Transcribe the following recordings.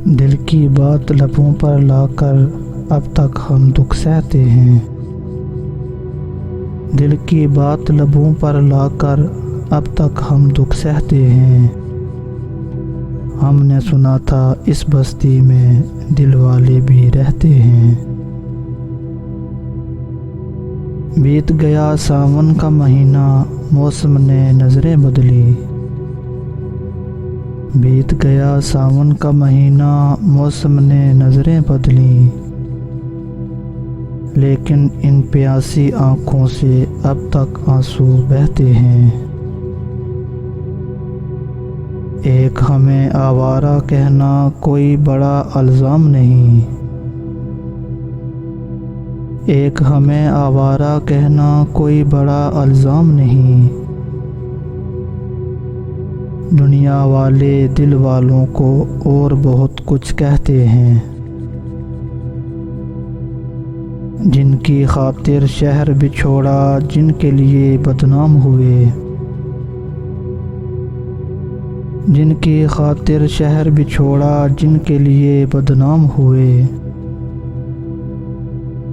دل کی بات لبوں پر لا کر اب تک ہم دکھ سہتے ہیں۔ دل کی بات لبوں پر لا کر اب تک ہم دکھ سہتے ہیں۔ ہم نے سنا تھا اس بستی میں دل والے بھی رہتے ہیں۔ بیت گیا ساون کا مہینہ، موسم نے نظریں بدلی۔ بیت گیا ساون کا مہینہ، موسم نے نظریں بدلی، لیکن ان پیاسی آنکھوں سے اب تک آنسو بہتے ہیں۔ ایک ہمیں آوارہ کہنا کوئی بڑا الزام نہیں، ایک ہمیں آوارہ کہنا کوئی بڑا الزام نہیں۔ دنیا والے دل والوں کو اور بہت کچھ کہتے ہیں، جن کی خاطر شہر بچھوڑا، جن کے لیے بدنام ہوئے، جن کی خاطر شہر بچھوڑا، جن کے لیے بدنام ہوئے،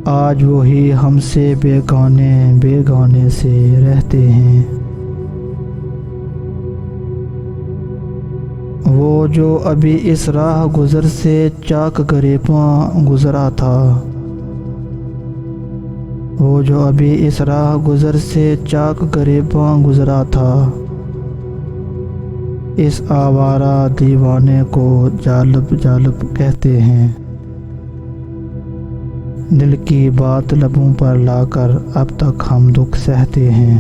آج وہی ہم سے بیگانے سے رہتے ہیں۔ وہ جو ابھی اس راہ گزر سے چاک گریباں گزرا تھا، وہ جو ابھی اس راہ گزر سے چاک گریباں گزرا تھا، اس آوارہ دیوانے کو جالب جالب کہتے ہیں۔ دل کی بات لبوں پر لا کر اب تک ہم دکھ سہتے ہیں۔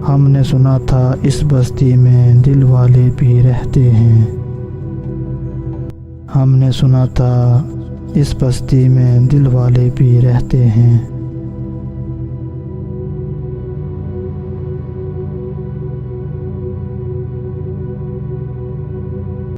ہم نے سنا تھا اس بستی میں دل والے بھی رہتے ہیں۔ ہم نے سنا تھا اس بستی میں دل والے بھی رہتے ہیں۔